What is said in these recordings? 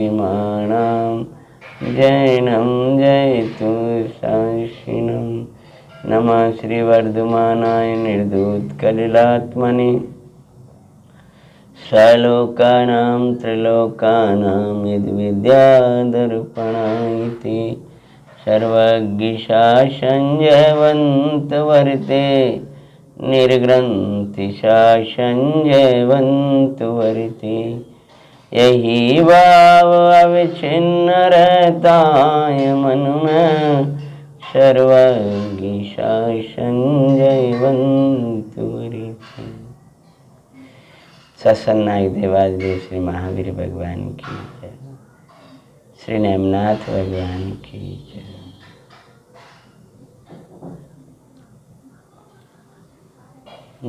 विमानं जैनं जयतु शासिनं। नमः श्रीवर्धमानाय निर्धूतकलिलात्मने सलोकानां त्रिलोकानां यद्विद्यादर्पणायते सर्वज्ञशासञ्जयवन्तवर्ते निर्ग्रन्थिशासञ्जयवन्तवर्ते। यही भाव अविच्छिन्न रहता है मन में सर्वज्ञशासञ्जयवन्तवर्ते। सत्सन्नायक देवादिदेव श्री महावीर भगवान की जय। श्री नेमनाथ भगवान की जय।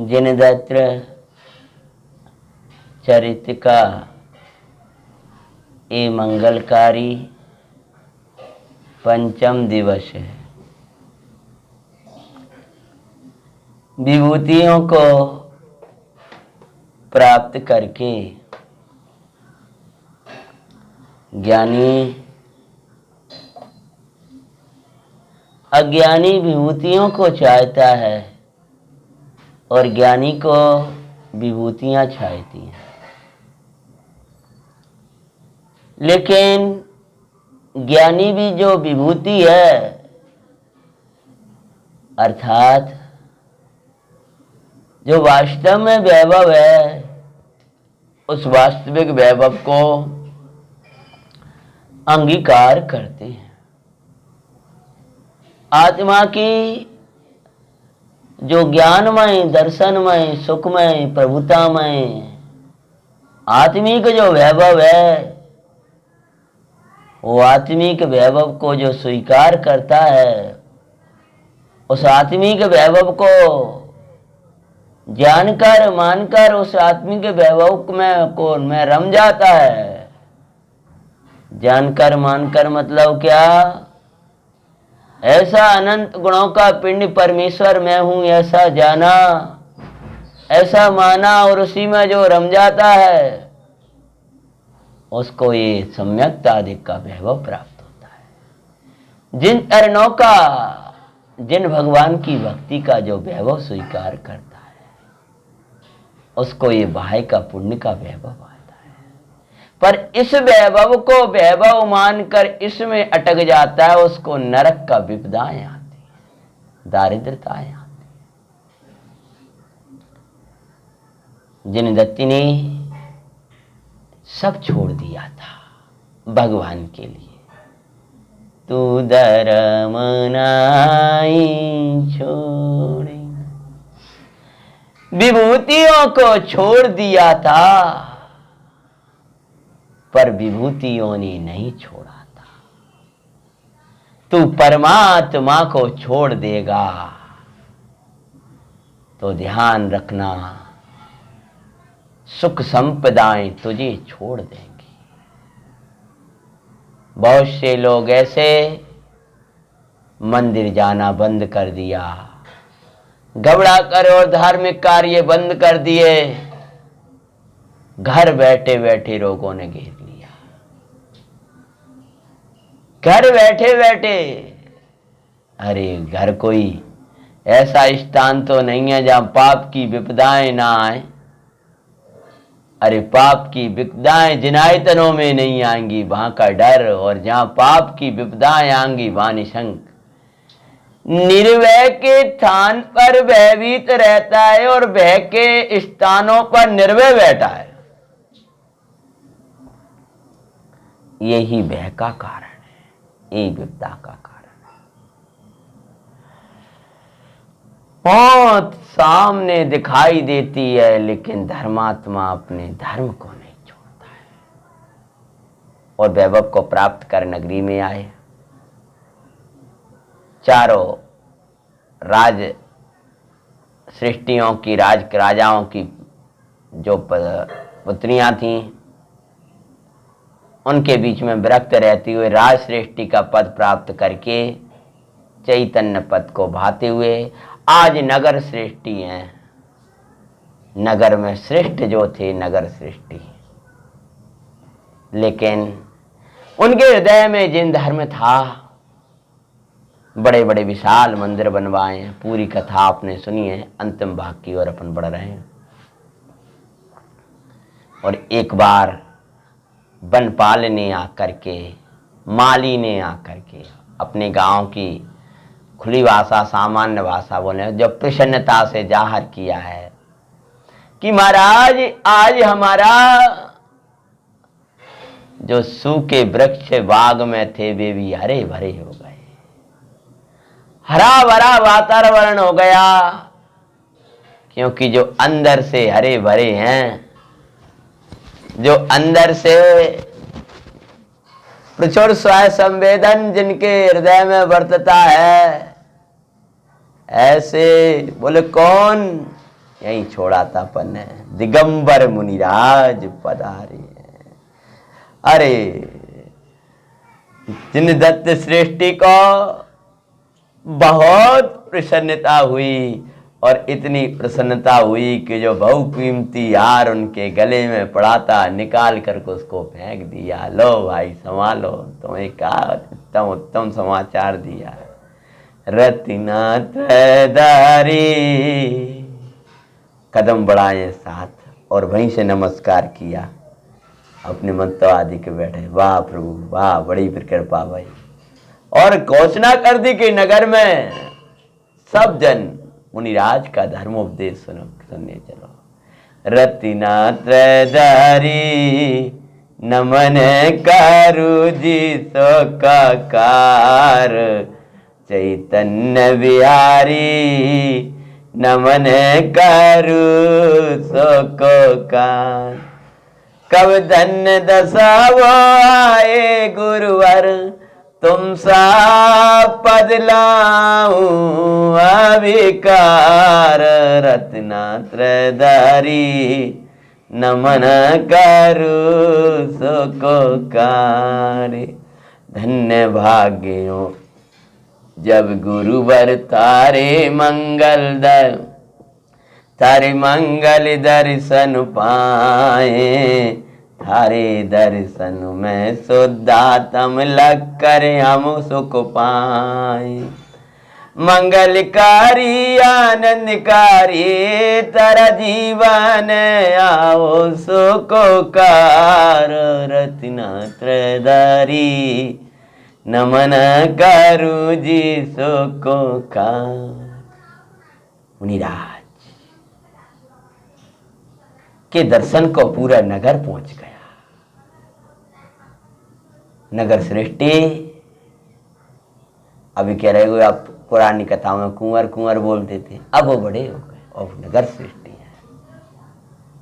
जिनदत्र चरित्र का ये मंगलकारी पंचम दिवस है। विभूतियों को प्राप्त करके ज्ञानी अज्ञानी विभूतियों को चाहता है और ज्ञानी को विभूतियां चाहती हैं। लेकिन ज्ञानी भी जो विभूति है अर्थात जो वास्तव में वैभव है उस वास्तविक वैभव को अंगीकार करते हैं। आत्मा की जो ज्ञानमय दर्शनमय सुखमय प्रभुतामय आत्मिक जो वैभव है वो आत्मिक वैभव को जो स्वीकार करता है उस आत्मिक वैभव को जानकर मानकर उस आत्मिक वैभव में रम जाता है। जानकर मानकर मतलब क्या? ऐसा अनंत गुणों का पिंड परमेश्वर मैं हूं ऐसा जाना, ऐसा माना और उसी में जो रम जाता है उसको ये सम्यक्ताधिक का वैभव प्राप्त होता है। जिन चरणों का जिन भगवान की भक्ति का जो वैभव स्वीकार करता है उसको ये बाह्य का पुण्य का वैभव आता है। पर इस वैभव को वैभव मानकर इसमें अटक जाता है उसको नरक का विपदाएं आती है, दारिद्रताएं आती है। जिन दत्ती ने सब छोड़ दिया था भगवान के लिए, तू धर्म नाई छोड़े, विभूतियों को छोड़ दिया था पर विभूतियों ने नहीं छोड़ा था। तू परमात्मा को छोड़ देगा तो ध्यान रखना सुख संपदाएं तुझे छोड़ देंगी। बहुत से लोग ऐसे मंदिर जाना बंद कर दिया, घबरा कर और धार्मिक कार्य बंद कर दिए, घर बैठे बैठे रोगों ने घेर लिया। घर बैठे बैठे, अरे घर कोई ऐसा स्थान तो नहीं है जहां पाप की विपदाएं ना आए। अरे पाप की विपदाएं जिनायतनों में नहीं आएंगी, वहां का डर, और जहां पाप की विपदाएं आएंगी वहां निशंक। निर्भय के स्थान पर भयभीत रहता है और भय के स्थानों पर निर्भय बैठा है। यही भय का कारण है, यही विपदा का कारण है। मौत सामने दिखाई देती है लेकिन धर्मात्मा अपने धर्म को नहीं छोड़ता है और वैभव को प्राप्त कर नगरी में आए। चारों राज सृष्टियों की राजाओं की जो पुत्रियां थीं उनके बीच में विरक्त रहती हुए राज सृष्टि का पद प्राप्त करके चैतन्य पद को भाते हुए आज नगर सृष्टि हैं। नगर में श्रेष्ठ जो थे नगर सृष्टि, लेकिन उनके हृदय में जिन धर्म था, बड़े बड़े विशाल मंदिर बनवाए हैं। पूरी कथा आपने सुनी है, अंतिम भाग की ओर अपन बढ़ रहे हैं। और एक बार बनपाल ने आकर के, माली ने आकर के अपने गांव की खुली भाषा, सामान्य भाषा बोले, जो प्रसन्नता से जाहिर किया है कि महाराज आज हमारा जो सूखे वृक्ष बाग में थे वे भी हरे भरे हो गए, हरा भरा वातावरण हो गया, क्योंकि जो अंदर से हरे भरे हैं, जो अंदर से प्रचुर स्वयं संवेदन जिनके हृदय में बरतता है, ऐसे बोले कौन, यही छोड़ा था अपन ने, दिगंबर मुनिराज पधारे। अरे जिन दत्त सृष्टि को बहुत प्रसन्नता हुई, और इतनी प्रसन्नता हुई कि जो बहुकीमती हार उनके गले में पड़ा था निकाल करके उसको फेंक दिया। लो भाई संभालो, तुम्हें क्या उत्तम उत्तम समाचार दिया। रत्ना त्रयधारी, कदम बढ़ाए साथ और वहीं से नमस्कार किया, अपने मंत्र आदि के बैठे। वाह प्रभु वाह, बड़ी कृपा भाई। और घोषणा कर दी कि नगर में सब जन मुनिराज का धर्मोपदेश सुनने चलो। रत्ना त्रयधारी नमन करु जी सो कार, चैतन्य बिहारी नमन करु सो कार। कब धन्य दशावो आए गुरुवर, तुम सा पद लाऊं अविकार। रत्ना त्रयधारी नमन करु सो कार। धन्य भाग्यो जब गुरुवर तारे मंगल दर, तारे मंगल दर्शन पाए। थारे दर्शन में शुद्धात्म लग कर हम सुख पाए। मंगलकारी आनंदकारी तेरा जीवन आओ सुखकार। रत्ना त्रयधारी नमन करु जी सुखकार। मुनिराज के दर्शन को पूरा नगर पहुंच गया। नगर सृष्टि, अभी कह रहे हो आप पुरानी कथाओं में कुंवर कुंवर बोलते थे, अब वो बड़े हो गए और नगर सृष्टि है।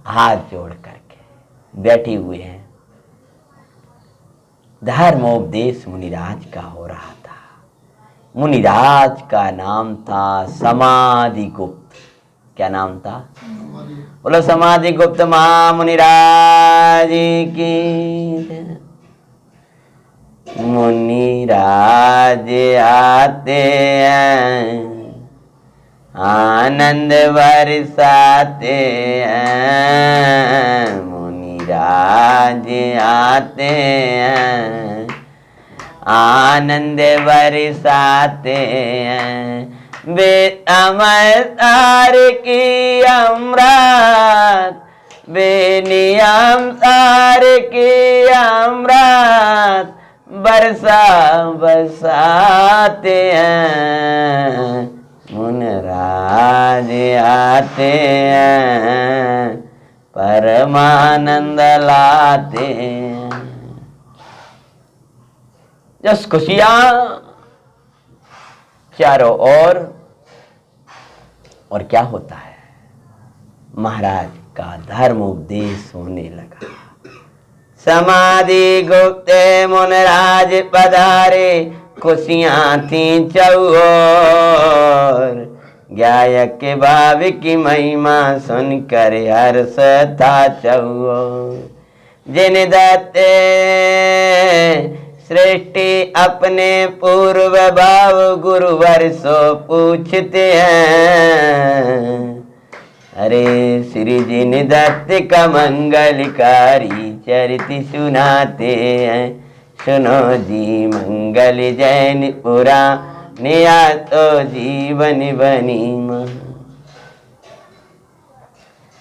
हाथ जोड़ करके बैठे हुए हैं। धर्मोपदेश मुनिराज का हो रहा था। मुनिराज का नाम था समाधि गुप्त। क्या नाम था? बोलो समाधि गुप्त महामुनिराज की। मुनिराज आते हैं, आनंद बरसाते हैं। मुनिराज आते हैं, आनंद बरसाते हैं। वे अमर तार की अमृत, वे नियम तार की अमृत बरसा बरसाते हैं। मुनिराज आते हैं, परमानंद लाते हैं। जस खुशियां चारों ओर, और क्या होता है, महाराज का धर्म उपदेश होने लगा। समाधि गुप्त मुनिराज पधारे, खुशियां थी चौर। गायक के भाव की महिमा सुनकर हर्ष था चौर। जिन दत्ते सृष्टि अपने पूर्व भाव गुरुवर सो पूछते हैं। अरे श्री जिन दत्त का मंगलकारी चरित सुनाते हैं। सुनो जी मंगल जैन पुरा निया तो जीवन बनी मां।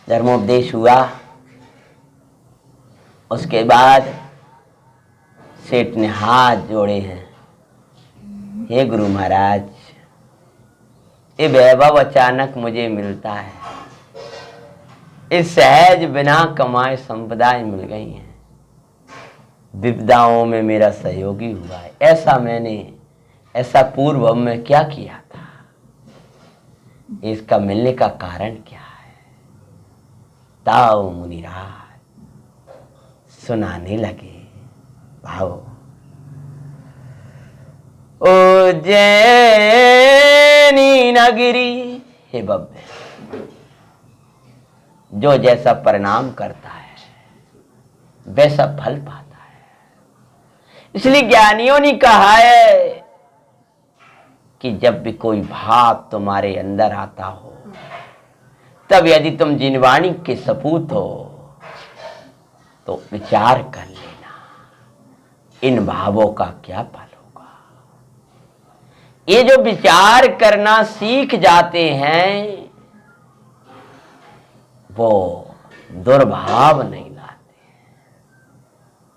धर्मोपदेश हुआ। उसके बाद सेठ ने हाथ जोड़े हैं, हे गुरु महाराज, ये वैभव अचानक मुझे मिलता है, इस सहज बिना कमाए संपदाएं मिल गई हैं, विपदाओं में मेरा सहयोगी हुआ है, ऐसा पूर्व में क्या किया था, इसका मिलने का कारण क्या है। ताऊ मुनिराज सुनाने लगे भाव। उज्जैनी नगरी, हे बब्बे, जो जैसा परिणाम करता है वैसा फल पाता है। इसलिए ज्ञानियों ने कहा है कि जब भी कोई भाव तुम्हारे अंदर आता हो, तब यदि तुम जिनवाणी के सपूत हो तो विचार कर लेना, इन भावों का क्या फल होगा। ये जो विचार करना सीख जाते हैं वो दुर्भाव नहीं लाते।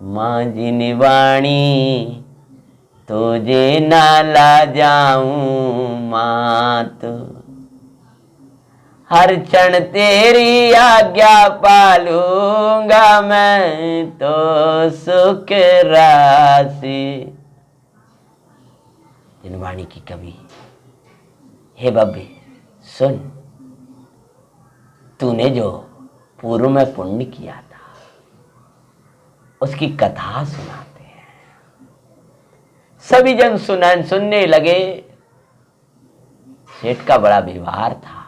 मां जिनवाणी तुझे ना ला जाऊं मां, तो हर क्षण तेरी आज्ञा पालूंगा मैं तो सुख राशि। जिनवाणी की कवि, हे बब्बे सुन, तूने जो पूर्व में पुण्य किया था उसकी कथा सुनाते हैं। सभी जन सुनने लगे। सेठ का बड़ा व्यवहार था,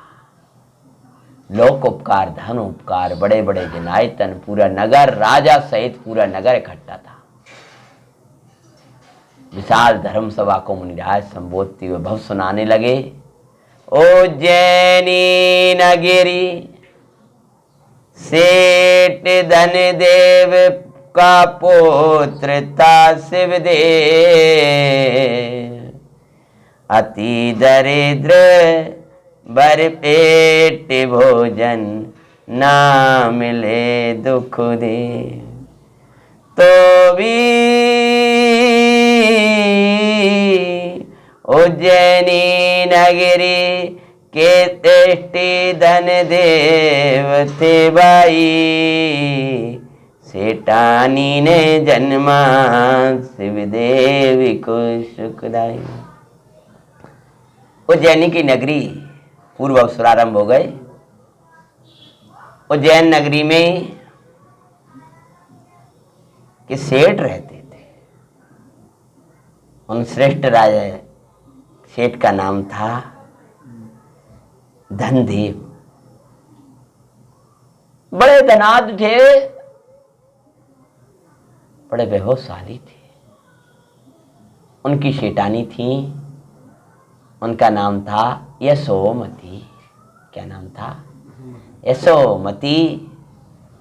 लोक उपकार, धन उपकार, बड़े बड़े जनायतन, पूरा नगर, राजा सहित पूरा नगर इकट्ठा था। विशाल धर्म सभा को मुनिराज संबोधते हुए भव सुनाने लगे। उज्जैनी नगरी सेठ धन देव का पुत्र था शिवदेव, अति दरिद्र बर पेट भोजन ना मिले दुख दे, तो भी उज्जैनी नगरी के तेष्टि धन देव थे भाई, सेठानी ने जन्मा शिवदेव को सुखदाई। उज्जैनी की नगरी पूर्व अवसर आरंभ हो गए। उज्जैन नगरी में के सेठ रहते थे। उन श्रेष्ठ राजा सेठ का नाम था धनदेव। बड़े धनाढ्य थे, बड़े वैभवशाली थे। उनकी सेठानी थी, उनका नाम था यशोमती। क्या नाम था? यशोमती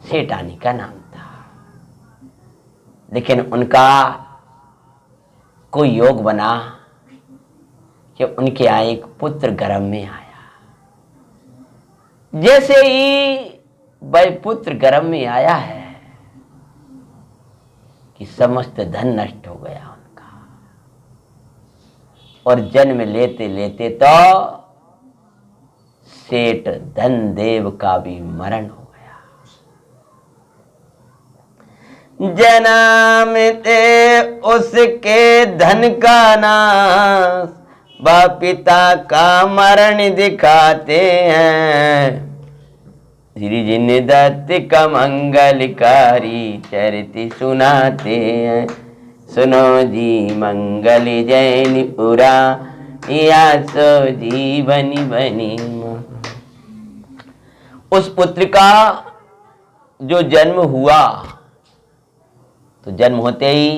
सेठानी का नाम था। लेकिन उनका कोई योग बना कि उनके यहाँ एक पुत्र गर्भ में आया। जैसे ही वह पुत्र गर्भ में आया है कि समस्त धन नष्ट हो गया उनका, और जन्म लेते लेते तो सेठ धनदेव का भी मरण हो गया। जन्मते उसके धन का नाश, बाप पिता का मरण दिखाते हैं। श्री जिन दत्त का मंगलकारी चरित सुनाते हैं। सुनो जी मंगल जैन पुरा या सो जीवन बनी। उस पुत्र का जो जन्म हुआ तो जन्म होते ही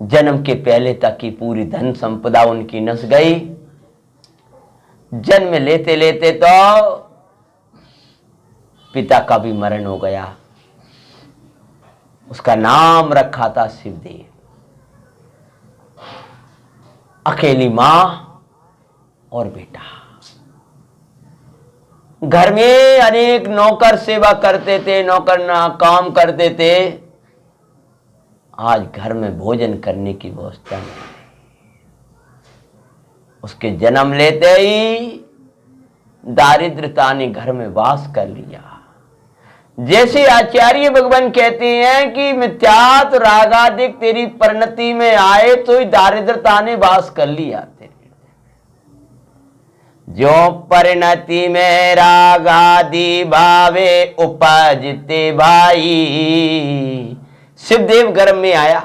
जन्म के पहले तक की पूरी धन संपदा उनकी नस गई। जन्म लेते लेते तो पिता का भी मरण हो गया। उसका नाम रखा था शिवदेव। अकेली मां और बेटा, घर में अनेक नौकर सेवा करते थे, नौकर ना काम करते थे। आज घर में भोजन करने की व्यवस्था नहीं। उसके जन्म लेते ही दारिद्रता ने घर में वास कर लिया। जैसे आचार्य भगवान कहते हैं कि मिथ्यात्व रागादिक तेरी परिणति में आए तो ही दारिद्रता ने वास कर लिया। जो परिणति में रागादि भावे उपजते भाई। शिवदेव गर्भ में आया,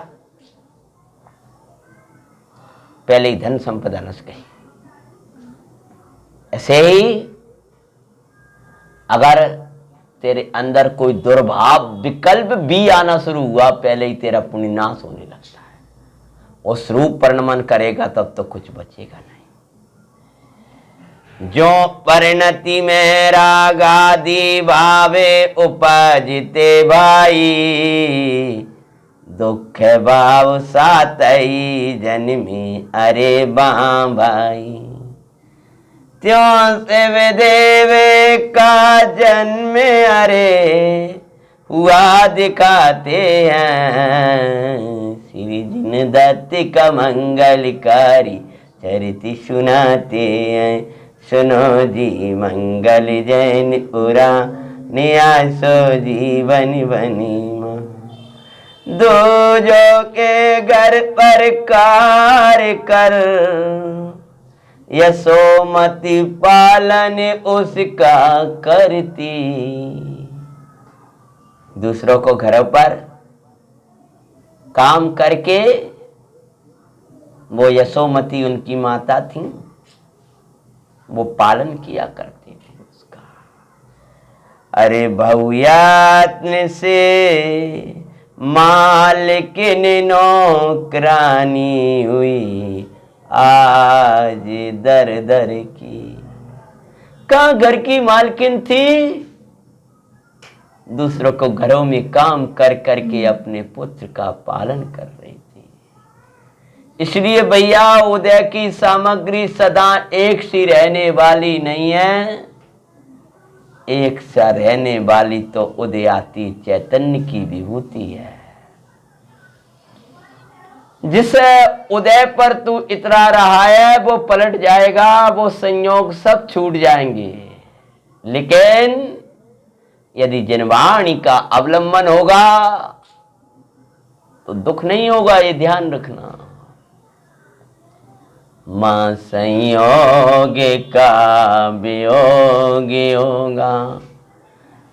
पहले ही धन संपदा नष्ट गई। ऐसे ही अगर तेरे अंदर कोई दुर्भाव विकल्प भी आना शुरू हुआ, पहले ही तेरा पुण्य नाश होने लगता है। उस रूप परिणमन करेगा तब तो कुछ बचेगा नहीं। जो परिणति में रागादि भावे उपजते भाई। दुख भाव सातई जन्मी अरे भाई। त्यों से वे देवे का जन्म अरे हुआ दिखाते हैं। श्री जिन दत्त का मंगलकारी चरित सुनाते हैं। सुनो जी मंगल जैन पुरा नियासो जीवन बनी मां। दो जो के घर पर कार्य कर। यशोमति पालन उसका करती। दूसरों को घरों पर काम करके, वो यशोमति उनकी माता थी, वो पालन किया करती थी उसका। अरे भौयात्न से मालिकिन नौकरानी हुई। आज दर दर की। कहाँ घर की मालकिन थी, दूसरों को घरों में काम कर करके अपने पुत्र का पालन कर रही थी। इसलिए भैया उदय की सामग्री सदा एक सी रहने वाली नहीं है। एक सा रहने वाली तो उदयाती चैतन्य की विभूति है। जिस उदय पर तू इतरा रहा है वो पलट जाएगा, वो संयोग सब छूट जाएंगे। लेकिन यदि जनवाणी का अवलंबन होगा तो दुख नहीं होगा, ये ध्यान रखना। मां संयोग का वियोग होगा।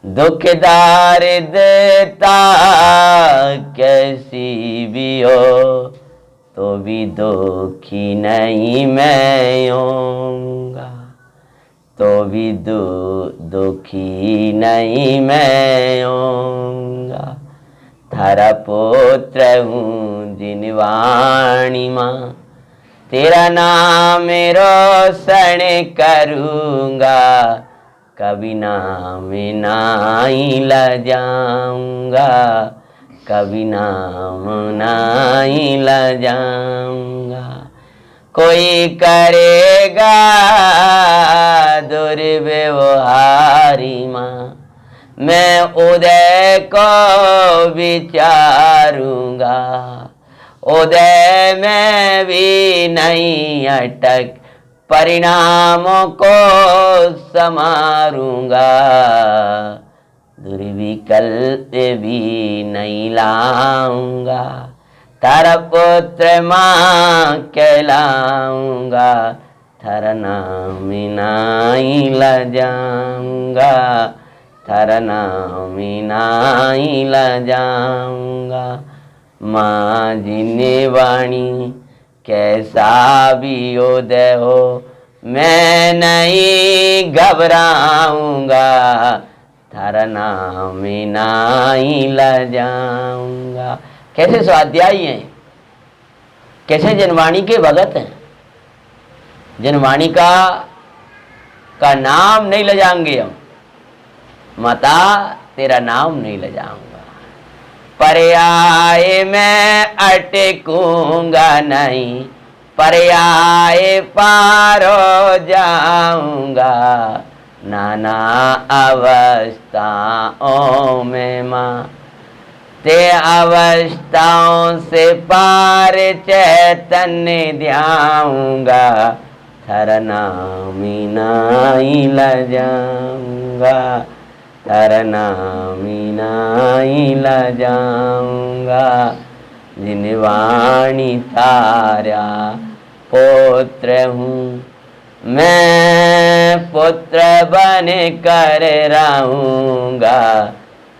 दुखदार देता कैसी भी हो, तो भी दुखी नहीं मैं होऊंगा। तो भी दुखी नहीं मैं होऊंगा। थारा पुत्र हूँ जिनवाणी मां। तेरा नाम रोशन करूंगा। कभी नाम नहीं लजाऊंगा। कभी नाम नहीं लजाऊंगा। कोई करेगा दुर्व्यवहारी मां। मैं उदय को विचारूंगा। उदय में भी नहीं अटक परिणामों को समारूंगा। दुर्विकल्प भी नहीं लाऊंगा। थारा पुत्र मां कहलाऊंगा। थारा नाम नहीं लजाऊंगा। थारा नाम नहीं लजाऊंगा। मां जिनवाणी कैसा भी उदय हो, मैं नहीं घबराऊंगा। थारा नाम नहीं लजाऊंगा। कैसे स्वाध्यायी हैं, कैसे जनवाणी के भगत हैं। जनवाणी का नाम नहीं लजाएंगे हम। माता तेरा नाम नहीं लजाऊंगा। पर्याय मैं अटकूंगा नहीं, पर्याय पार हो जाऊंगा, नाना अवस्थाओं में माँ ते अवस्थाओं से पार चैतन्य ध्याऊंगा, थर नामी नाई ल जाऊंगा, थर नामी नाई ल जाऊंगा, जिन वाणी तारा पुत्र हूँ, मैं पुत्र बन कर रहूंगा,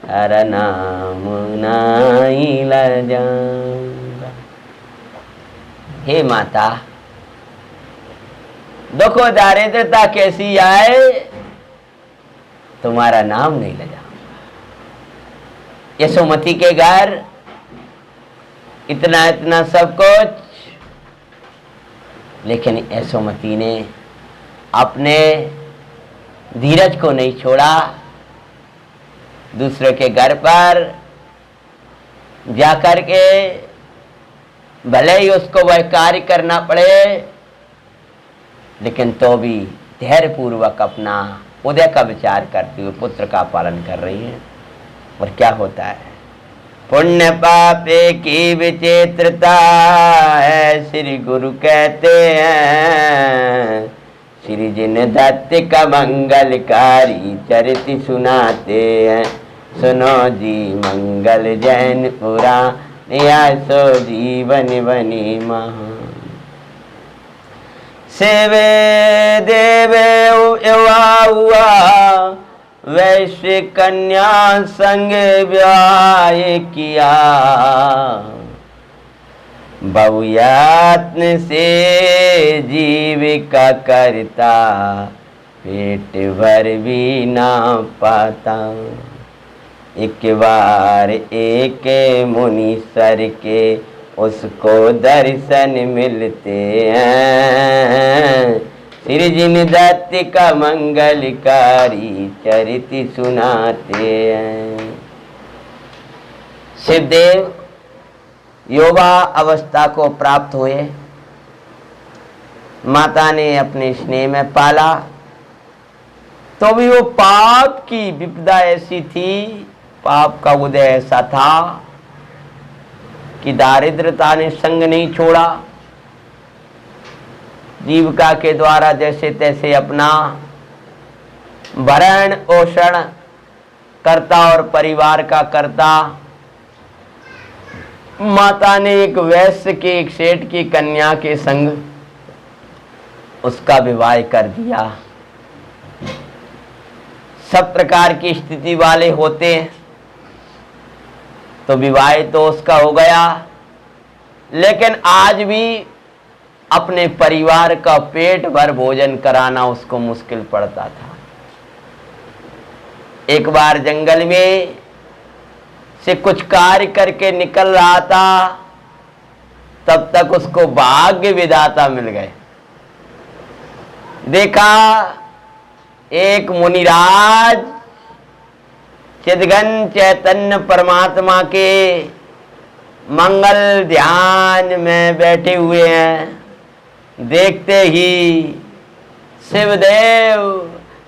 हर नाम नाई ल जाऊंगा। हे माता, दुखो दारिद्रता कैसी आए, तुम्हारा नाम नहीं ले जाऊंगा। यशोमती के घर इतना इतना सब कुछ, लेकिन यशोमती ने अपने धीरज को नहीं छोड़ा। दूसरे के घर पर जाकर के भले ही उसको वह कार्य करना पड़े, लेकिन तो भी धैर्य पूर्वक अपना उदय का विचार करते हुए पुत्र का पालन कर रही है। और क्या होता है, पुण्य पापे की विचित्रता है, श्री गुरु कहते हैं, श्री जिन दत्त का मंगलकारी चरित सुनाते हैं, सुनो जी मंगल जैन पुराण, सो जीवन बनी महान। सेवे देवे हुआ वैश्य कन्या संग ब्याह किया, बहुयात्न से जीविका करता, पेट भर भी ना पाता। एक बार एक मुनीश्वर के उसको दर्शन मिलते हैं, श्री जिन दत्त का मंगलकारी चरित सुनाते हैं। शिवदेव योगा अवस्था को प्राप्त हुए, माता ने अपने स्नेह में पाला, तो भी वो पाप की विपदा ऐसी थी, पाप का उदय ऐसा था कि दारिद्रता ने संग नहीं छोड़ा। जीविका के द्वारा जैसे तैसे अपना भरण पोषण करता और परिवार का करता। माता ने एक वैश्य के, एक सेठ की कन्या के संग उसका विवाह कर दिया। सब प्रकार की स्थिति वाले होते हैं तो विवाह तो उसका हो गया, लेकिन आज भी अपने परिवार का पेट भर भोजन कराना उसको मुश्किल पड़ता था। एक बार जंगल में से कुछ कार्य करके निकल रहा था, तब तक उसको भाग्य विधाता मिल गए। देखा एक मुनिराज चिदघन चैतन्य परमात्मा के मंगल ध्यान में बैठे हुए हैं। देखते ही शिवदेव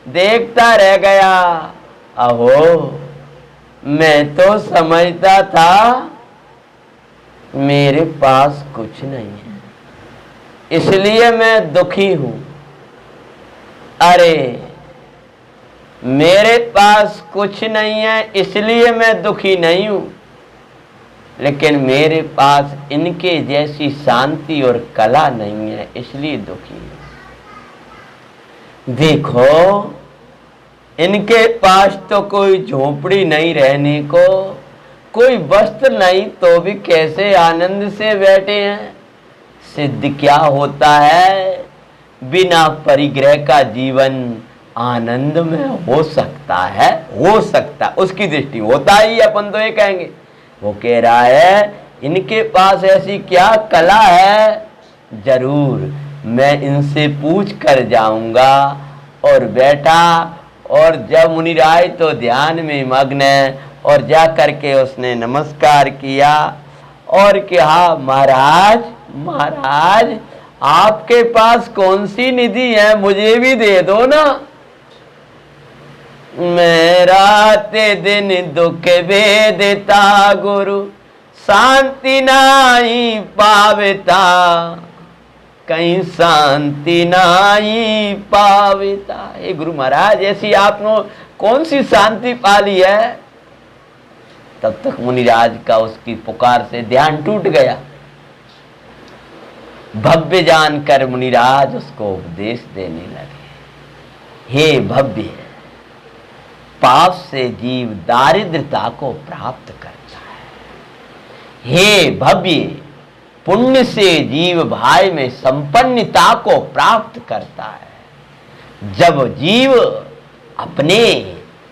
देखता रह गया, अहो मैं तो समझता था मेरे पास कुछ नहीं है, इसलिए मैं दुखी हूं। अरे मेरे पास कुछ नहीं है इसलिए मैं दुखी नहीं हूं, लेकिन मेरे पास इनके जैसी शांति और कला नहीं है इसलिए दुखी हूं। देखो इनके पास तो कोई झोपड़ी नहीं रहने को, कोई वस्त्र नहीं, तो भी कैसे आनंद से बैठे हैं। सिद्ध क्या होता है, बिना परिग्रह का जीवन आनंद में हो सकता है, हो सकता, उसकी दृष्टि होता ही, अपन तो ये कहेंगे। वो कह रहा है इनके पास ऐसी क्या कला है, जरूर मैं इनसे पूछ कर जाऊंगा। और बैठा, और जब मुनिराज तो ध्यान में मग्न है, और जा करके उसने नमस्कार किया और कहा, महाराज महाराज आपके पास कौन सी निधि है, मुझे भी दे दो ना। मैं रात दिन दुख वेदता गुरु, शांति नाई पावता, कहीं शांति नाई पावता। हे गुरु महाराज, ऐसी आपने कौन सी शांति पाली है? तब तक मुनिराज का उसकी पुकार से ध्यान टूट गया। भव्य जानकर मुनिराज उसको उपदेश देने लगे। हे भव्य, पाप से जीव दारिद्रता को प्राप्त करता है। हे भव्य, पुण्य से जीव भाई में संपन्नता को प्राप्त करता है। जब जीव अपने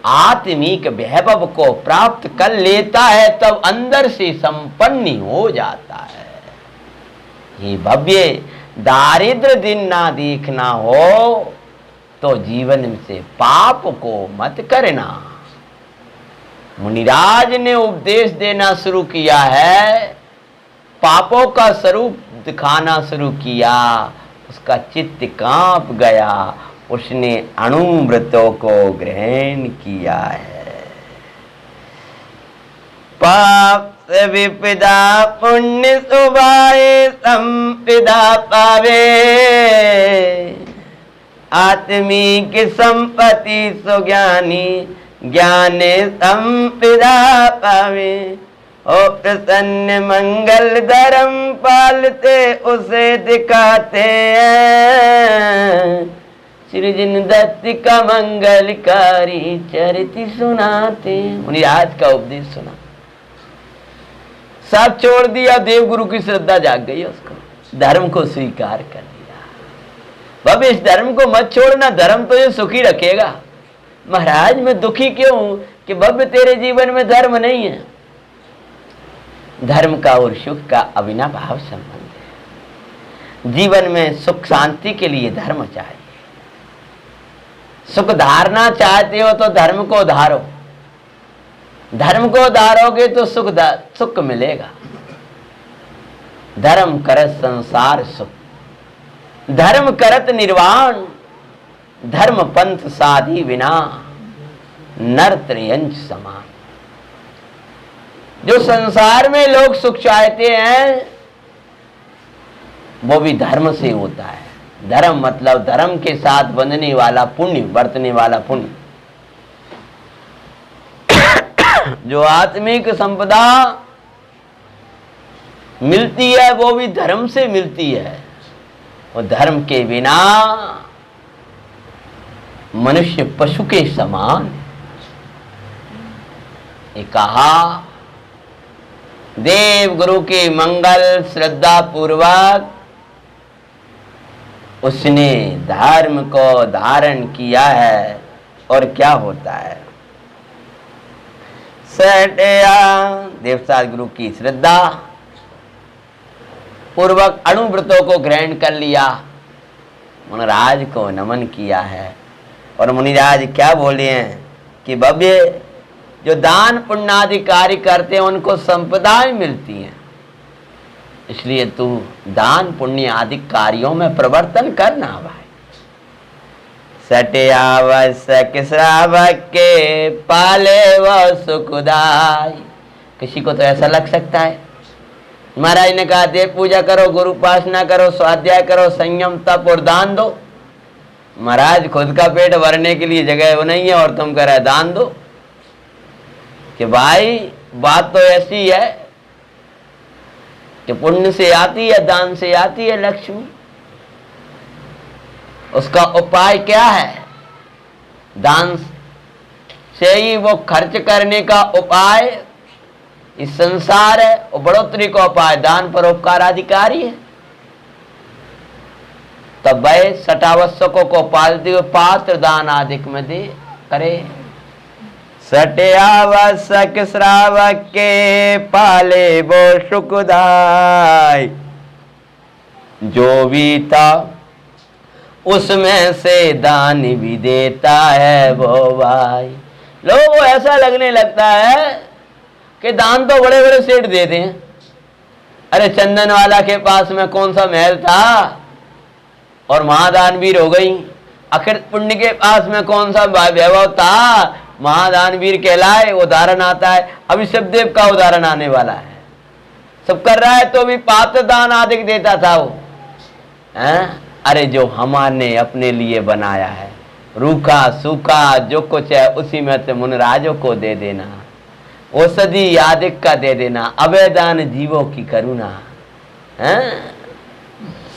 आत्मिक वैभव को प्राप्त कर लेता है तब अंदर से संपन्न हो जाता है। ये भव्य, दारिद्र दिन ना देखना हो तो जीवन से पाप को मत करना। मुनिराज ने उपदेश देना शुरू किया है, पापों का स्वरूप दिखाना शुरू किया। उसका चित्त कांप गया, उसने अणुव्रतों को ग्रहण किया है। पाप से विपदा पुण्य सुभाए संपदा पावे, आत्मिक संपत्ति सुज्ञानी ज्ञान संपदा पावे। ओ प्रसन्न मंगल धर्म पालते उसे दिखाते हैं, सृजन दत्त का मंगलकारी चरित्र सुनाते। उन्हें आज का उपदेश सुना, सब छोड़ दिया, देव गुरु की श्रद्धा जाग गई उसको, धर्म को स्वीकार कर लिया। बाबा इस धर्म को मत छोड़ना, धर्म तो ये सुखी रखेगा। महाराज मैं दुखी क्यों हूं कि बब्ब तेरे जीवन में धर्म नहीं है। धर्म का और सुख का अविनाभाव संबंध है। जीवन में सुख शांति के लिए धर्म चाहिए। सुख धारना चाहते हो तो धर्म को धारो, धर्म को धारोगे तो सुख मिलेगा। धर्म करत संसार सुख, धर्म करत निर्वाण, धर्म पंथ साधी बिना नर त्रियंच समान। जो संसार में लोग सुख चाहते हैं वो भी धर्म से होता है। धर्म मतलब धर्म के साथ बंधने वाला पुण्य, बरतने वाला पुण्य। जो आत्मिक संपदा मिलती है वो भी धर्म से मिलती है। और धर्म के बिना मनुष्य पशु के समान। ये कहा देव गुरु के मंगल श्रद्धा पूर्वक उसने धर्म को धारण किया है। और क्या होता है, सटया देवसार गुरु की श्रद्धा पूर्वक अणुव्रतों को ग्रहण कर लिया, मुनिराज को नमन किया है। और मुनिराज क्या बोले हैं कि भव्य, जो दान पुण्यादि कार्य करते हैं उनको संपदाएं मिलती हैं, इसलिए तू दान पुण्य आदि कार्यों में प्रवर्तन करना भाई। सटयावश्यक श्रावक के पाले व सुखदाई। किसी को तो ऐसा लग सकता है, महाराज ने कहा देव पूजा करो, गुरु उपासना करो, स्वाध्याय करो, संयम तप और दान दो। महाराज खुद का पेट भरने के लिए जगह वो नहीं है और तुम कह रहे दान दो। कि भाई बात तो ऐसी है कि पुण्य से आती है, दान से आती है लक्ष्मी। उसका उपाय क्या है? दान से ही वो खर्च करने का उपाय इस संसार है, और बढ़ोतरी का उपाय दान परोपकार अधिकारी है। तब वह सटावश्यकों को पालते हुए पात्र दान आदिक में दे करे। सटयावश्यक श्रावक के पाले वो सुखदाय। जो भी था उसमें से दान भी देता है वो भाई। लोगों को ऐसा लगने लगता है कि दान तो बड़े बड़े सेठ देते हैं। अरे चंदन वाला के पास में कौन सा महल था और महादानवीर हो गई। आखिर पुण्य के पास में कौन सा वैभव था, महादानवीर कहलाए। उदाहरण आता है, अभी शिवदेव का उदाहरण आने वाला है। सब कर रहा है तो भी पात्र दान अधिक देता था वो है? अरे जो हमारे अपने लिए बनाया है, रूखा सूखा जो कुछ है उसी में से मुनराजों को दे देना, औषधि आदिक का दे देना, अवैदान जीवों की करुणा है,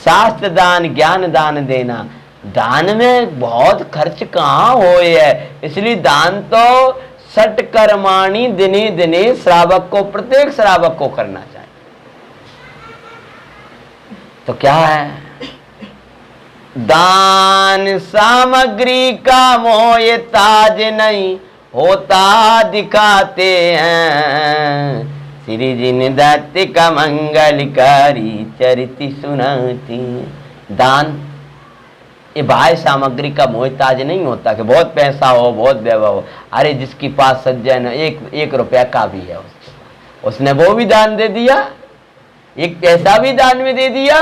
शास्त्र दान ज्ञान दान देना। दान में बहुत खर्च कहाँ होए है, इसलिए दान तो सट कर्माणी दिने दिने श्रावक को, प्रत्येक श्रावक को करना चाहिए। तो क्या है, दान सामग्री का मोह ताज नहीं होता दिखाते हैं, श्री जिन दत्त का मंगलकारी चरित सुनाती। दान ये बाह्य सामग्री का मोहताज नहीं होता कि बहुत पैसा हो, बहुत वैभव हो। अरे जिसके पास सज्जन एक रुपया का भी है उसने वो भी दान दे दिया, एक पैसा भी दान में दे दिया,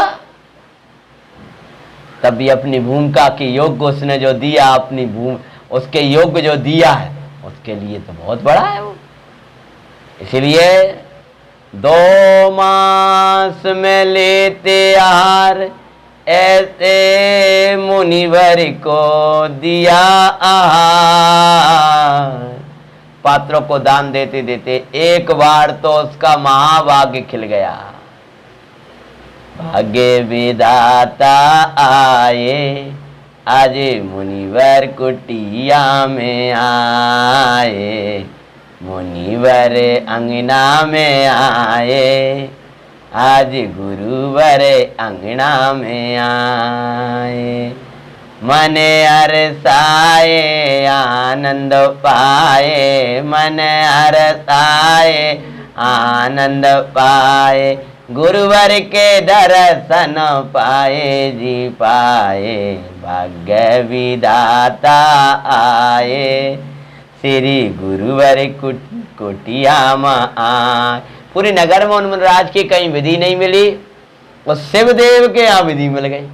तब भी अपनी भूमिका के योग्य उसने जो दिया, अपनी उसके योग्य जो दिया है उसके लिए तो बहुत बड़ा है वो। इसलिए 2 मास में लेते आहार ऐसे मुनिवर को दिया आहार। पात्रों को दान देते देते एक बार तो उसका महाभाग्य खिल गया। भाग्य विधाता आए आज मुनिवर कुटिया में आए, मुनिवर अंगना में आए आज गुरुवर अंगना में आए। मन हरसाए आनंद पाए, मन हरसाए आनंद पाए, गुरुवर के दर्शन पाए जी पाए। भाग्य विधाता आए श्री गुरुवर कुटिया में आए। पूरे नगर में उन राज की कहीं विधि नहीं मिली, वो शिवदेव के यहाँ विधि मिल गई।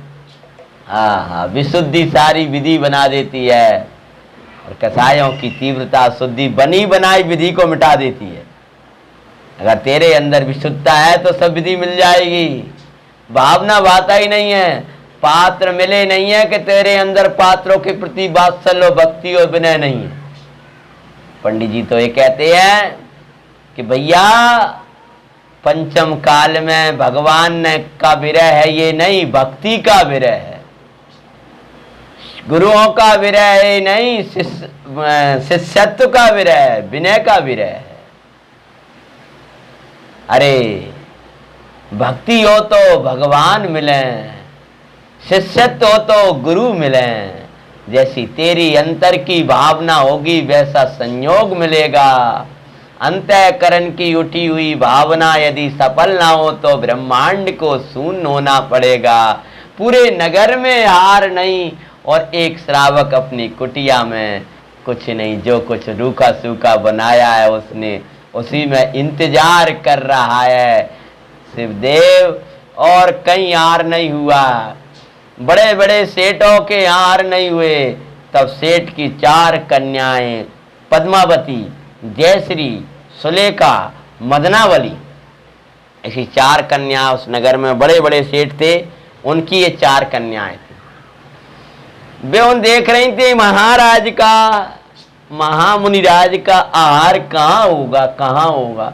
हाँ, विशुद्धि सारी विधि बना देती है और कसायों की तीव्रता शुद्धि बनी बनाई विधि को मिटा देती है। अगर तेरे अंदर विशुद्धता है तो सब विधि मिल जाएगी। भावना बात ही नहीं है, पात्र मिले नहीं है कि तेरे अंदर पात्रों के प्रति वात्सल्य भक्ति और विनय नहीं है। पंडित जी तो ये कहते हैं कि भैया पंचम काल में भगवान का विरह है, ये नहीं भक्ति का विरह है, गुरुओं का विरह है नहीं, शिष्यत्व का विरह है, विनय का विरह है। अरे भक्ति हो तो भगवान मिले, शिष्यत्व हो तो गुरु मिले। जैसी तेरी अंतर की भावना होगी वैसा संयोग मिलेगा। अंतःकरण की उठी हुई भावना यदि सफल ना हो तो ब्रह्मांड को शून्य होना पड़ेगा। पूरे नगर में हार नहीं और एक श्रावक अपनी कुटिया में कुछ नहीं, जो कुछ रूखा सूखा बनाया है उसने उसी में इंतजार कर रहा है शिवदेव। और कहीं हार नहीं हुआ, बड़े बड़े सेठों के हार नहीं हुए। तब सेठ की 4 कन्याएं पद्मावती, जयश्री, सुलेखा, मदनावली, ऐसी 4 कन्या उस नगर में बड़े बड़े सेठ थे, उनकी ये 4 कन्याएं थी। वे उन देख रही थी महाराज का, महामुनिराज का आहार कहाँ होगा कहाँ होगा।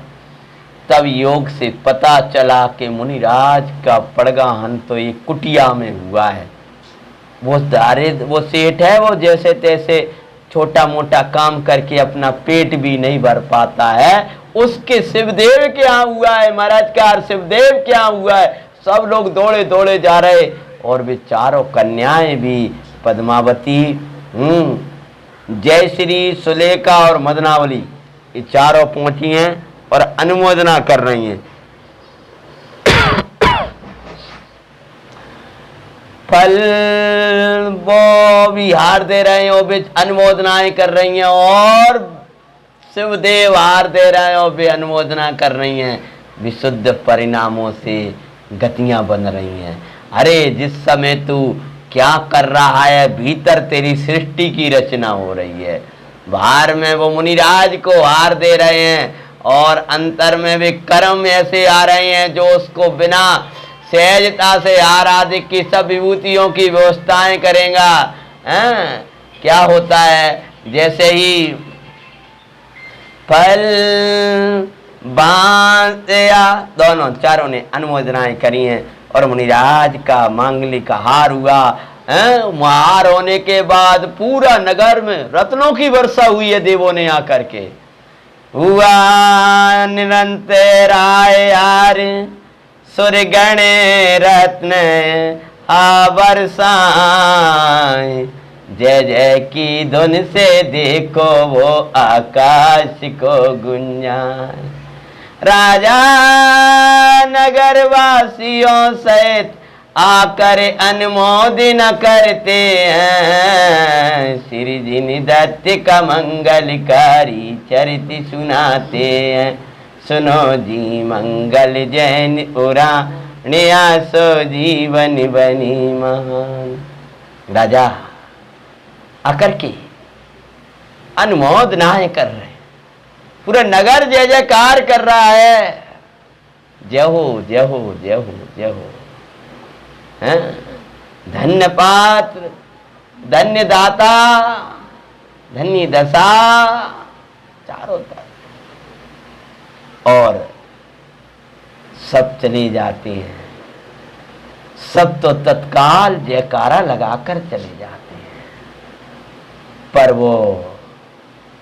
तब योग से पता चला कि मुनिराज का पड़गाहन तो ये कुटिया में हुआ है। वो सेठ है, वो जैसे तैसे छोटा मोटा काम करके अपना पेट भी नहीं भर पाता है, उसके शिवदेव के यहाँ हुआ है। महाराज का शिवदेव के यहाँ हुआ है। सब लोग दौड़े दौड़े जा रहे और वे 4 कन्याएं भी पद्मावती, जयश्री, सुलेखा और मदनावली, ये 4 पहुंची हैं और अनुमोदना कर रही हैं। फल वो विहार दे रहे हैं, वो भी अनुमोदनाएं कर रही हैं और शिवदेव हार दे रहे हो, वे अनुमोदना कर रही हैं, विशुद्ध परिणामों से गतियां बन रही हैं। अरे जिस समय तू क्या कर रहा है, भीतर तेरी सृष्टि की रचना हो रही है। बाहर में वो मुनिराज को हार दे रहे हैं और अंतर में वे कर्म ऐसे आ रहे हैं जो उसको बिना सहजता से आराधिक की सब विभूतियों की व्यवस्थाएं करेगा। क्या होता है, जैसे ही फल बांसया दोनों चारों ने अनुमोदनाएं करी हैं और मुनिराज का मांगलिक हार हुआ। हार होने के बाद पूरा नगर में रत्नों की वर्षा हुई है, देवों ने आकर के हुआ निरंतर आर सुरगण रत्न आवर्षाएं, जय जय की धुन से देखो वो आकाश को गुंजाए। राजा नगर वासियों सहित आकर अनुमोदन करते हैं, श्री जिन दत्त का मंगलकारी चरित सुनाते हैं। सुनो जी मंगल जैन पुराणिया सो जीवन बनी महान। राजा आकर के अनुमोदनाएं कर रहे, पूरा नगर जय जयकार कर रहा है, जय हो जय हो जय हो जय हो। धन्य पात्र, धन्य दाता, धन्य दशा, चारों तरफ। और सब चले जाते हैं, सब तो तत्काल जयकारा लगाकर चले जाते हैं, पर वो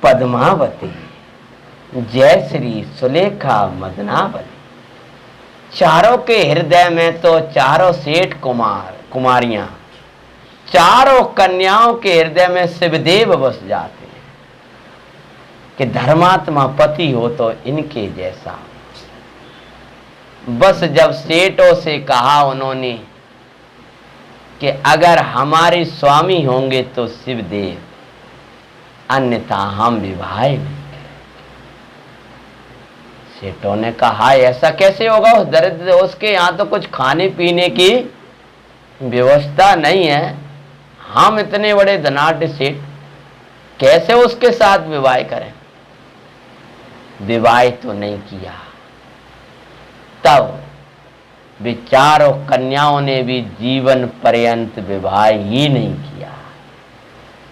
पद्मावती, जय श्री सुलेखा मदनावली, चारों के हृदय में तो चारों सेठ कुमारियां, चारों कन्याओं के हृदय में शिवदेव बस जाते हैं कि धर्मात्मा पति हो तो इनके जैसा। बस जब सेठों से कहा उन्होंने कि अगर हमारे स्वामी होंगे तो शिवदेव, अन्यथा हम विवाह नहीं करेंगे। सेठों ने कहा ऐसा कैसे होगा, उस दरिद्र उसके यहाँ तो कुछ खाने पीने की व्यवस्था नहीं है, हम इतने बड़े धनाढ्य सेठ कैसे उसके साथ विवाह करें। विवाह तो नहीं किया। तब चारों कन्याओं ने भी जीवन पर्यंत विवाह ही नहीं किया,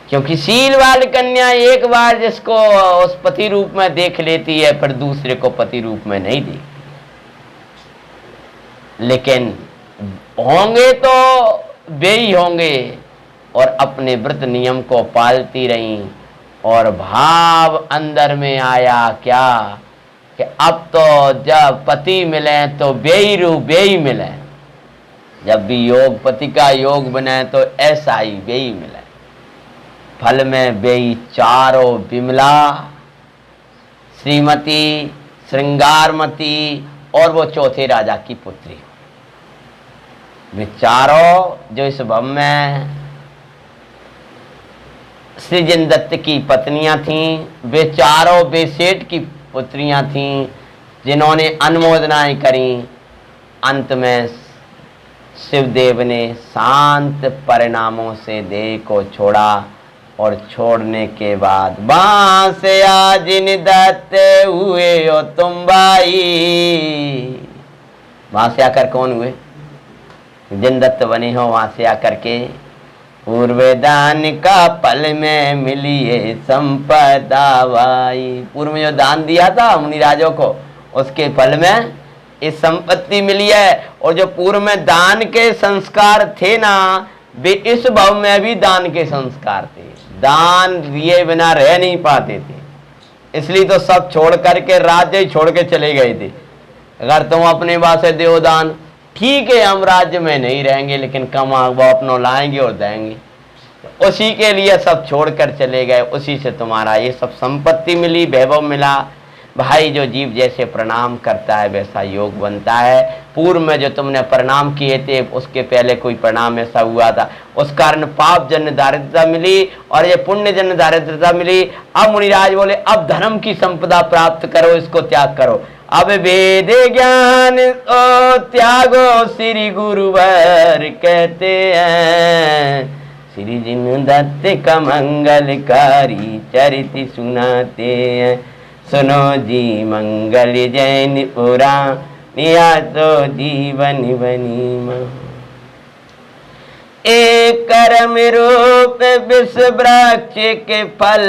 क्योंकि शील वाली कन्या एक बार जिसको उस पति रूप में देख लेती है, फिर दूसरे को पति रूप में नहीं देखती। लेकिन होंगे तो वे ही होंगे, और अपने व्रत नियम को पालती रहीं। और भाव अंदर में आया क्या कि अब तो जब पति मिले तो बेई रूप बेई मिले, जब भी योग पति का योग बने तो ऐसा ही बेई मिले। फल में बेई चारों विमला, श्रीमती, श्रृंगारमती और वो चौथे राजा की पुत्री, वे चारों जो इस भव में सृजन दत्त की पत्नियां थीं, वे चारों वे सेठ की पुत्रियां थीं, जिन्होंने अनुमोदनाएं करी। अंत में शिवदेव ने शांत परिणामों से देह को छोड़ा, और छोड़ने के बाद बांस जिन दत्त हुए हो तुम भाई। वहां से आकर कौन हुए, जिन दत्त बने हो, वहां से आकर के पूर्वदान का फल में मिली है संपदा भाई। पूर्व में जो दान दिया था मुनिराजों को, उसके फल में इस संपत्ति मिली है। और जो पूर्व में दान के संस्कार थे ना, वे इस भाव में भी दान के संस्कार थे, दान दिए बिना रह नहीं पाते थे। इसलिए तो सब छोड़ करके राज्य ही छोड़ के चले गए थे। अगर तुम अपने वास्ते दो दान, ठीक है हम राज्य में नहीं रहेंगे, लेकिन कमा वो अपनों लाएंगे और देंगे, उसी के लिए सब छोड़कर चले गए। उसी से तुम्हारा ये सब संपत्ति मिली, वैभव मिला। भाई जो जीव जैसे प्रणाम करता है वैसा योग बनता है। पूर्व में जो तुमने प्रणाम किए थे उसके पहले कोई प्रणाम ऐसा हुआ था, उस कारण पाप जन्य दारिद्रता मिली और ये पुण्य जन्य दारिद्रता मिली। अब मुनिराज बोले अब धर्म की संपदा प्राप्त करो, इसको त्याग करो। अब वेद ज्ञान ओ त्यागो श्री गुरुवर कहते हैं, श्री जिन दत्त का मंगलकारी चरित सुनाते हैं। सुनो जी मंगल जैन पुराण निया तो जीवन बनी मां। एक कर्म रूप विष वृक्ष के फल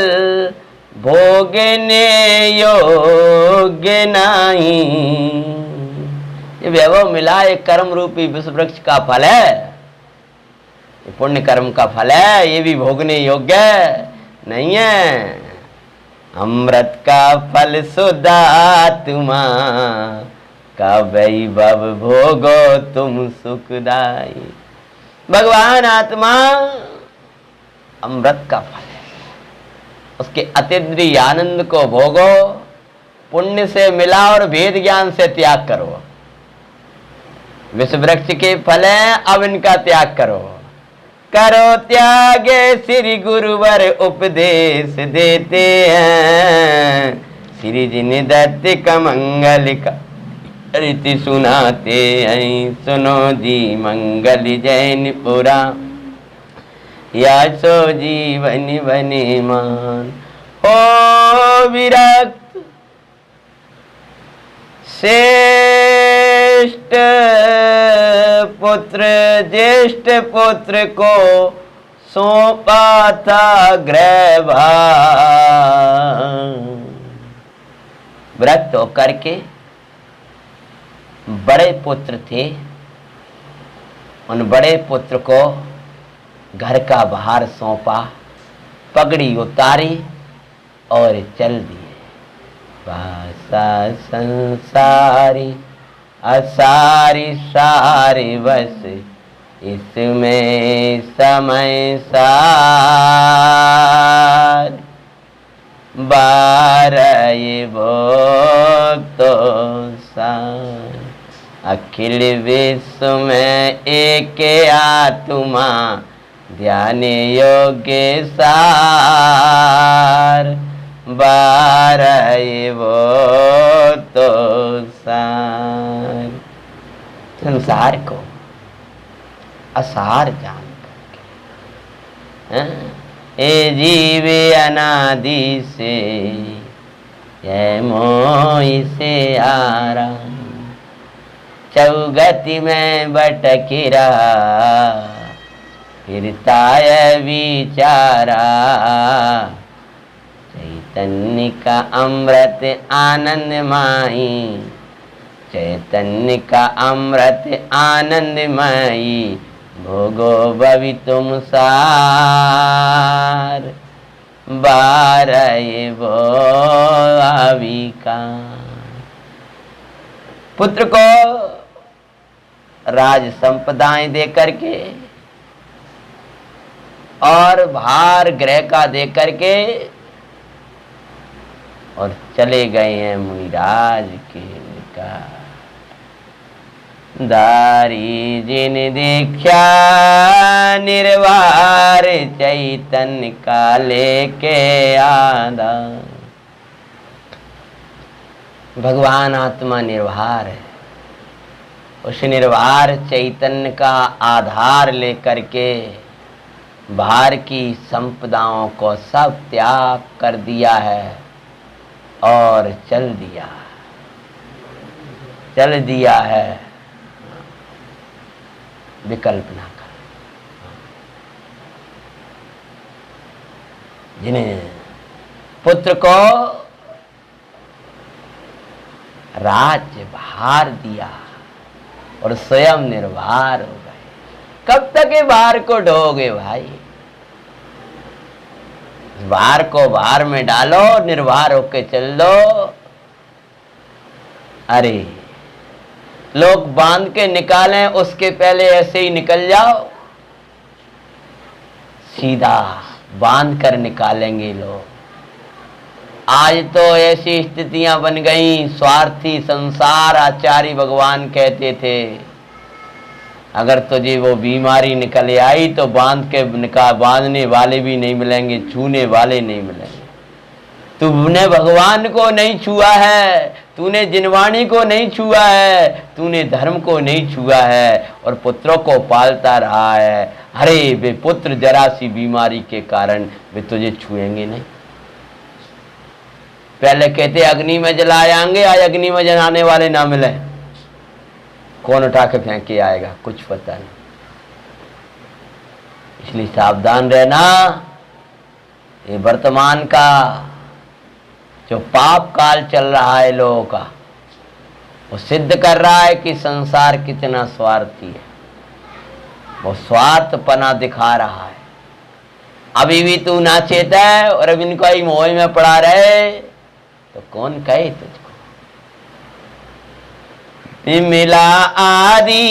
भोगने योग्य नहीं। ये वैभव मिला एक कर्म रूपी विष वृक्ष का फल है, ये पुण्य कर्म का फल है, ये भी भोगने योग्य नहीं है। अमृत का फल सुधात्मा का वैभव भोगो तुम सुखदाई। भगवान आत्मा अमृत का फल है, उसके अतीन्द्रिय आनंद को भोगो, पुण्य से मिला और भेद ज्ञान से त्याग करो। विष वृक्ष के फल है, अब इनका त्याग करो। करो त्याग श्री गुरुवर उपदेश देते हैं, श्री जिन दत्त का मंगल का रीति सुनाते हैं। सुनो जी मंगल जैन पुरा या सो जीवन बने मान। हो विरक्त श्रेष्ठ पुत्र ज्येष्ठ पुत्र को सौंपा था गृह भार। विरक्त होकर के बड़े पुत्र थे, उन बड़े पुत्र को घर का भार सौंपा, पगड़ी उतारी और चल दिए। भाषा संसारी असारी सारी बस इसमें समय सार। बारह भोक्तो सार अखिल विश्व में एक आत्मा ध्यान योग्य सार। बारह तो सार। संसार को असार जान करके ए जीव अनादि से ये मोह से आराम, चौगति में भटक रहा फिरता है विचारा। चैतन्य का अमृत आनंदमयी, चैतन्य का अमृत आनंदमयी, भोगो भवि तुम सार। बारह वो आविका। पुत्र को राज संपदाएं दे करके और भार गृह का दे करके और चले गए हैं मुनिराज के निकाय। दारी जिन दीक्षा निर्वार चैतन्य का लेके आदा। भगवान आत्मा निर्वार है, उस निर्वार चैतन्य का आधार लेकर के बाहर की संपदाओं को सब त्याग कर दिया है और चल दिया है। विकल्प ना कर। जिन्हें पुत्र को राज्य भार दिया और स्वयं निर्वार हो गए, कब तक ये भार को ढोगे भाई? भार को भार में डालो, निर्वार होके चल दो। अरे लोग बांध के निकालें उसके पहले ऐसे ही निकल जाओ, सीधा बांध कर निकालेंगे लोग। आज तो ऐसी स्थितियां बन गई, स्वार्थी संसार। आचार्य भगवान कहते थे अगर तुझे वो बीमारी निकल आई तो बांधने वाले भी नहीं मिलेंगे, छूने वाले नहीं मिलेंगे। तूने भगवान को नहीं छुआ है, तूने जिनवाणी को नहीं छुआ है, तूने धर्म को नहीं छुआ है और पुत्रों को पालता रहा है। अरे वे पुत्र जरा सी बीमारी के कारण वे तुझे छुएंगे नहीं। पहले कहते अग्नि में जलाएंगे, आज अग्नि में जलाने वाले ना मिले, कौन उठा के फेंक के आएगा कुछ पता नहीं। इसलिए सावधान रहना। ये वर्तमान का जो पाप काल चल रहा है लोगों का, वो सिद्ध कर रहा है कि संसार कितना स्वार्थी है। वो स्वार्थपना दिखा रहा है। अभी भी तू नाचेता है और अब इनको ही मोह में पड़ा रहे तो कौन कहे तुझको। मिला आदि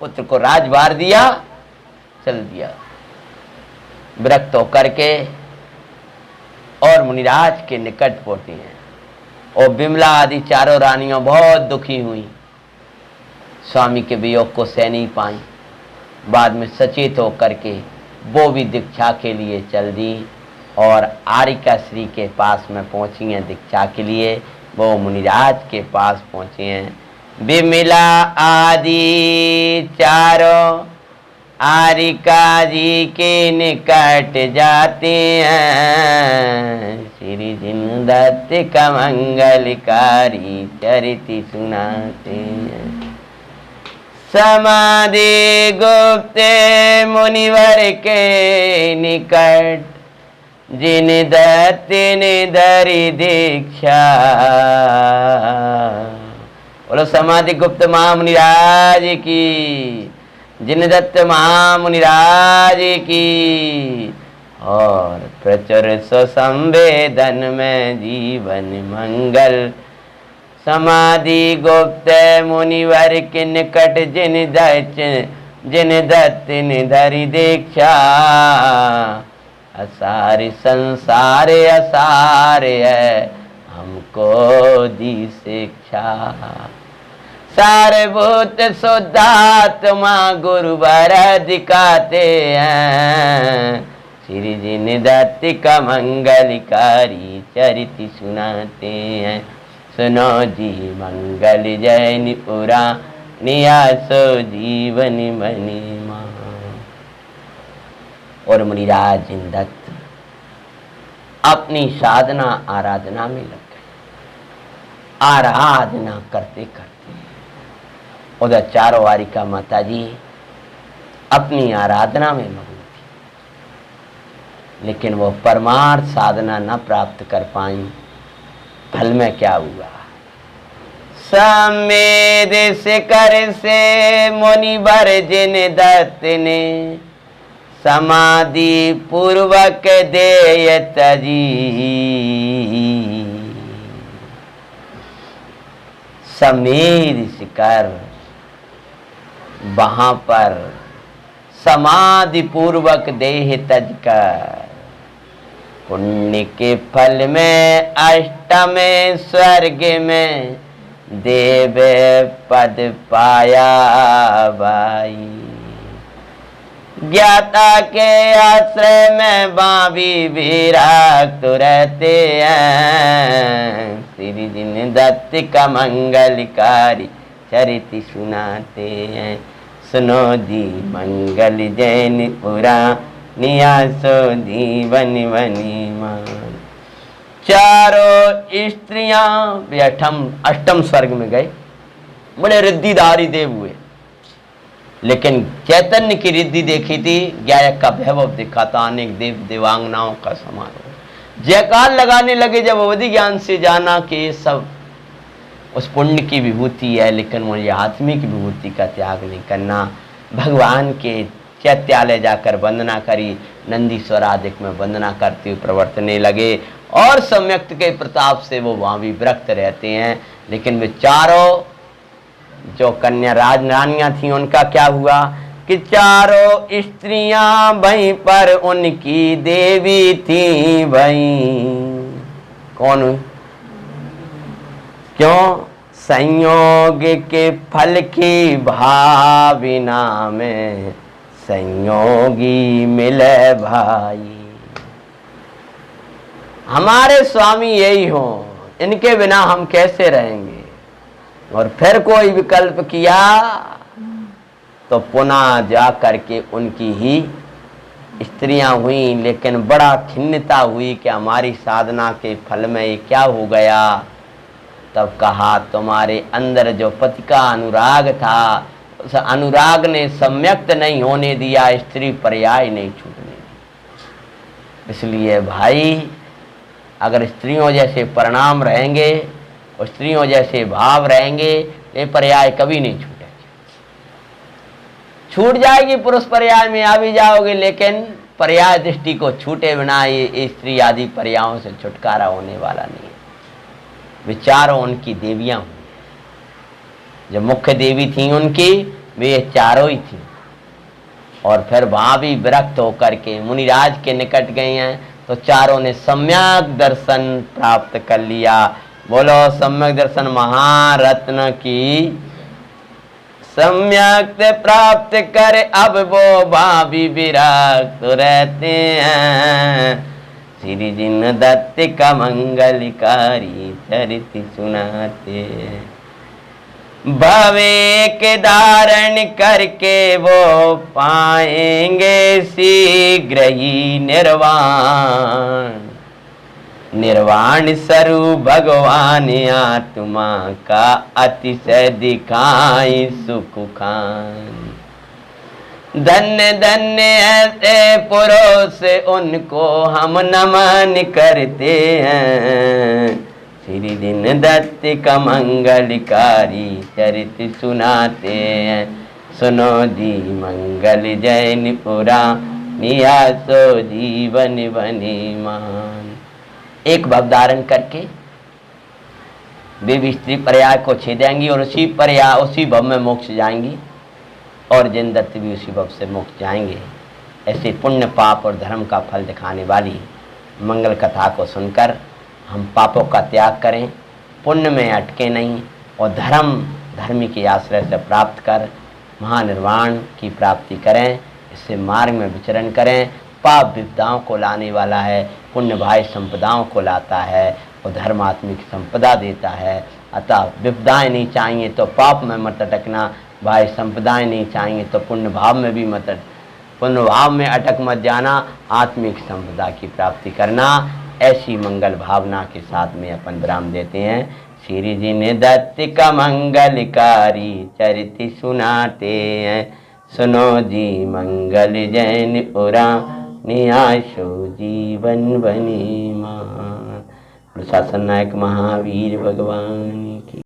पुत्र को राजभार दिया, चल दिया विरक्त होकर के और मुनिराज के निकट पहुंची हैं। और बिमला आदि चारों रानियां बहुत दुखी हुई, स्वामी के वियोग को सह नहीं पाई। बाद में सचेत होकर के वो भी दीक्षा के लिए चल दी और आरिका श्री के पास में पहुंची हैं दीक्षा के लिए। वो मुनिराज के पास पहुंचे हैं। बिमला आदि चारों आरिका जी के निकट जाते हैं। श्री जिन दत्त का मंगलकारी चरित सुनाते हैं। समाधि गुप्त मुनिवर के निकट जिन दत्त ने धरी दीक्षा। बोलो समाधि गुप्त महामुनिराज की, जिन दत्त महामुनिराज की। और प्रचुर संवेदन में जीवन मंगल। समाधि गुप्त मुनिवर के निकट जिन दत्त ने धरी दीक्षा। असार संसार असार है हमको दी शिक्षा। सारभूत शुद्धात्मा गुरुवर दिखाते हैं। श्री जिन दत्त का मंगलकारी चरित सुनाते हैं। सुनो जी मंगल जैन पुरा नियासो जीवन मणिमा। और मुनिराज जिन दत्त अपनी साधना आराधना में लग गए। आराधना करते करते उधर चारों वारिका माता जी अपनी आराधना में मग्न थी, लेकिन वो परमार्थ साधना न प्राप्त कर पाई। फल में क्या हुआ? समेद शिखर से मुनिवर जिन दत्त ने समाधि पूर्वक देय तजी। समेद शिखर, वहां पर समाधि पूर्वक देह तज कर पुण्य के फल में अष्टम स्वर्ग में देव पद पाया भाई। ज्ञाता के आश्रय में बाबी विराक्त रहते हैं। श्री जिन दत्त का मंगलकारी चरित सुनाते हैं। सुनो जी मंगल जैन पुरा नियासो जीवन मणिमान। चारों स्त्रियां भी अष्टम स्वर्ग में गए। बड़े रिद्धिधारी देव हुए, लेकिन चैतन्य की रिद्धि देखी थी, गायक का वैभव देखा था, अनेक देव देवांगनाओं का समारोह। जयकार लगाने लगे जब अवधि ज्ञान से जाना कि ये सब उस पुण्य की विभूति है, लेकिन मुझे आत्मिक विभूति का त्याग नहीं करना। भगवान के चैत्यालय जाकर वंदना करी, नंदीश्वर आदिक में वंदना करते हुए प्रवर्तने लगे और सम्यक्त के प्रताप से वो वहां भी विरक्त रहते हैं। लेकिन वे चारों जो कन्या रानियां थी, उनका क्या हुआ कि चारों स्त्रियां वहीं पर उनकी देवी थी। वहीं कौन हुई? क्यों? संयोग के फल की भावना में संयोगी मिले भाई। हमारे स्वामी यही हो, इनके बिना हम कैसे रहेंगे? और फिर कोई विकल्प किया तो पुनः जा करके उनकी ही स्त्रियां हुई, लेकिन बड़ा खिन्नता हुई कि हमारी साधना के फल में ये क्या हो गया। तब कहा तुम्हारे अंदर जो पति का अनुराग था, उस अनुराग ने सम्यक्त नहीं होने दिया, स्त्री पर्याय नहीं छूटने दी। इसलिए भाई अगर स्त्रियों जैसे परिणाम रहेंगे और स्त्रियों जैसे भाव रहेंगे, ये पर्याय कभी नहीं छूटेगी। छूट जाएगी पुरुष पर्याय में आ भी जाओगे, लेकिन पर्याय दृष्टि को छूटे बिना ये स्त्री आदि पर्यायों से छुटकारा होने वाला नहीं है। विचारों उनकी देवियां हुई, जो मुख्य देवी थी उनकी, वे चारों ही थी। और फिर वहां भी विरक्त होकर के मुनिराज के निकट गए हैं, तो चारों ने सम्यक दर्शन प्राप्त कर लिया। बोलो सम्यक दर्शन महारत्न की। सम्यक प्राप्त कर अब वो भाभी विरक्त रहते हैं। श्री जिन दत्त का मंगलकारी चरित सुनाते। भवे के धारण करके वो पाएंगे शीघ्र ही निर्वाण। निर्वाण स्वरूप भगवान आत्मा का अतिशय दिखाई सुख खान। धन्य धन्य ऐसे पुरुष उनको हम नमन करते हैं। श्री दिन दत्त का मंगलकारी चरित सुनाते हैं। सुनो जी मंगल जैन पुरानिया सो जीवन बने मान। एक भव धारण करके वे भी स्त्री पर्याय को छेदेंगी और उसी पर्याय उसी भव में मोक्ष जाएंगी, और जिन दत्त भी उसी भव से मोक्ष जाएंगे। ऐसे पुण्य पाप और धर्म का फल दिखाने वाली मंगल कथा को सुनकर हम पापों का त्याग करें, पुण्य में अटके नहीं, और धर्म के आश्रय से प्राप्त कर महानिर्वाण की प्राप्ति करें। इससे मार्ग में विचरण करें। पाप विपदाओं को लाने वाला है, पुण्य भाई संपदाओं को लाता है, और धर्म आत्मिक संपदा देता है। अतः विपदाएं नहीं चाहिए तो पाप में मत अटकना, भाई संपदाएं नहीं चाहिए तो पुण्य भाव में भी मत, पुण्य भाव में अटक मत जाना, आत्मिक संपदा की प्राप्ति करना। ऐसी मंगल भावना के साथ में अपन विराम देते हैं। श्री जी ने दत्त का मंगलकारी चरित सुनाते हैं। सुनो जी मंगल जैन पुरानी आशो जीवन बनी मान। प्रशासन नायक महावीर भगवान की।